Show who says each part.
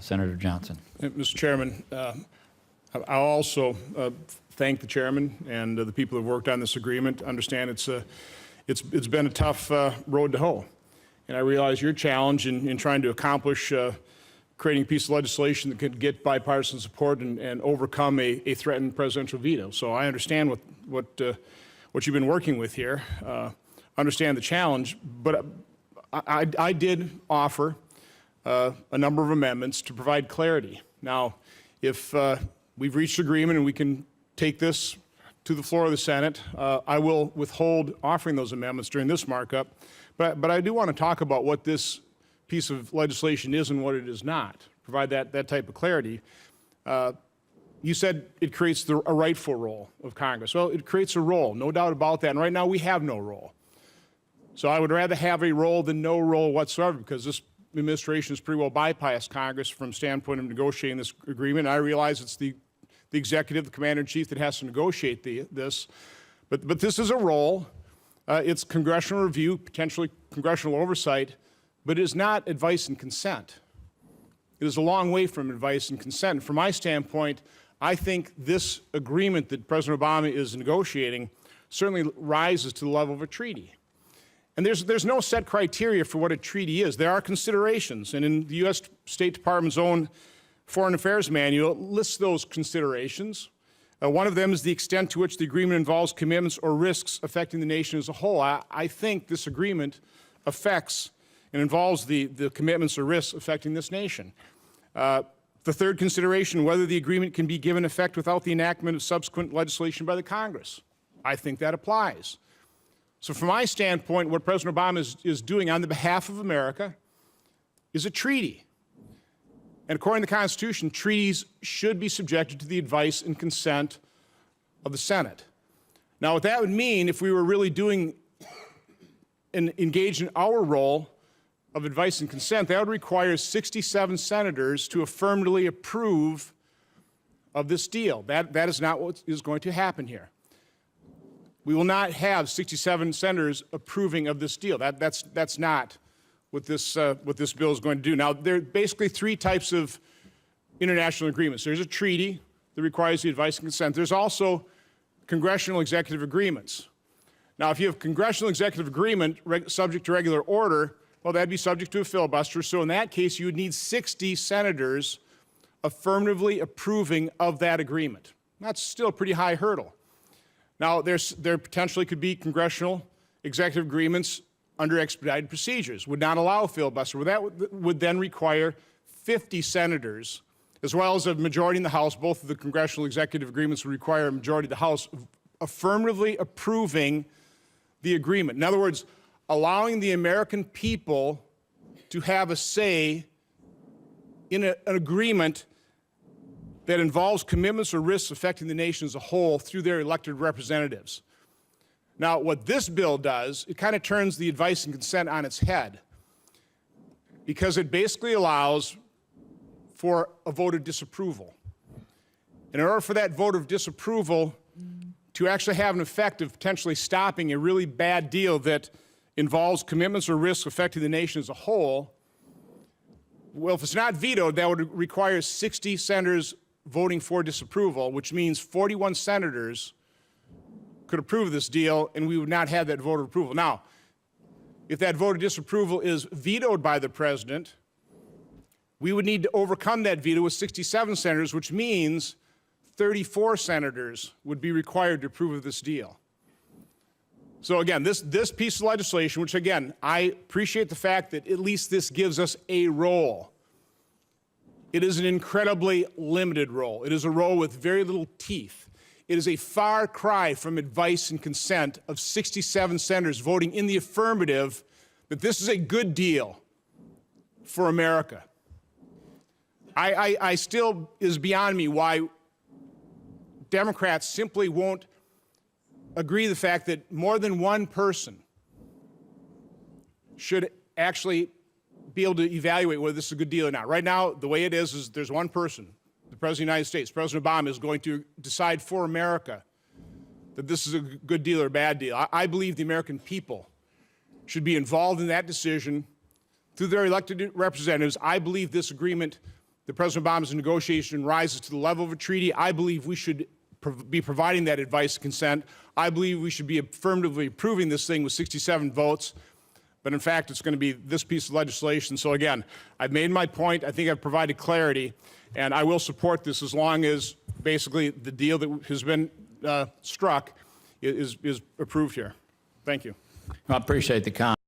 Speaker 1: Senator Johnson.
Speaker 2: Mr. Chairman, I'll also thank the chairman and the people who have worked on this agreement. Understand it's been a tough road to hoe, and I realize your challenge in trying to accomplish creating a piece of legislation that could get bipartisan support and overcome a threatened presidential veto. So I understand what you've been working with here. Understand the challenge, but I did offer a number of amendments to provide clarity. Now, if we've reached agreement and we can take this to the floor of the Senate, I will withhold offering those amendments during this markup. But I do want to talk about what this piece of legislation is and what it is not, provide that type of clarity. You said it creates a rightful role of Congress. Well, it creates a role, no doubt about that. And right now we have no role. So I would rather have a role than no role whatsoever, because this administration has pretty well bypassed Congress from the standpoint of negotiating this agreement. I realize it's the executive, the commander-in-chief, that has to negotiate this. But this is a role. It's congressional review, potentially congressional oversight, but it is not advice and consent. It is a long way from advice and consent. From my standpoint, I think this agreement that President Obama is negotiating certainly rises to the level of a treaty. And there's no set criteria for what a treaty is. There are considerations, and in the U.S. State Department's own Foreign Affairs Manual, it lists those considerations. One of them is the extent to which the agreement involves commitments or risks affecting the nation as a whole. I think this agreement affects and involves the commitments or risks affecting this nation. The third consideration, whether the agreement can be given effect without the enactment of subsequent legislation by the Congress. I think that applies. So from my standpoint, what President Obama is doing on the behalf of America is a treaty. And according to the Constitution, treaties should be subjected to the advice and consent of the Senate. Now, what that would mean, if we were really doing and engaged in our role of advice and consent, that would require 67 senators to affirmatively approve of this deal. That is not what is going to happen here. We will not have 67 senators approving of this deal. That's not what this bill is going to do. Now, there are basically three types of international agreements. There's a treaty that requires the advice and consent. There's also congressional executive agreements. Now, if you have congressional executive agreement subject to regular order, well, that'd be subject to a filibuster. So in that case, you would need 60 senators affirmatively approving of that agreement. That's still a pretty high hurdle. Now, there potentially could be congressional executive agreements under expedited procedures, would not allow a filibuster. That would then require 50 senators, as well as a majority in the House. Both of the congressional executive agreements would require a majority of the House affirmatively approving the agreement. In other words, allowing the American people to have a say in an agreement that involves commitments or risks affecting the nation as a whole through their elected representatives. Now, what this bill does, it kind of turns the advice and consent on its head, because it basically allows for a vote of disapproval. And in order for that vote of disapproval to actually have an effect of potentially stopping a really bad deal that involves commitments or risks affecting the nation as a whole, well, if it's not vetoed, that would require 60 senators voting for disapproval, which means 41 senators could approve this deal, and we would not have that vote of approval. Now, if that vote of disapproval is vetoed by the president, we would need to overcome that veto with 67 senators, which means 34 senators would be required to approve of this deal. So again, this piece of legislation, which again, I appreciate the fact that at least this gives us a role. It is an incredibly limited role. It is a role with very little teeth. It is a far cry from advice and consent of 67 senators voting in the affirmative that this is a good deal for America. I still, it is beyond me why Democrats simply won't agree the fact that more than one person should actually be able to evaluate whether this is a good deal or not. Right now, the way it is there's one person, the President of the United States. President Obama is going to decide for America that this is a good deal or a bad deal. I believe the American people should be involved in that decision through their elected representatives. I believe this agreement that President Obama's negotiation rises to the level of a treaty. I believe we should be providing that advice and consent. I believe we should be affirmatively approving this thing with 67 votes. But in fact, it's going to be this piece of legislation. So again, I've made my point. I think I've provided clarity, and I will support this as long as basically the deal that has been struck is approved here. Thank you.
Speaker 1: I appreciate the comment.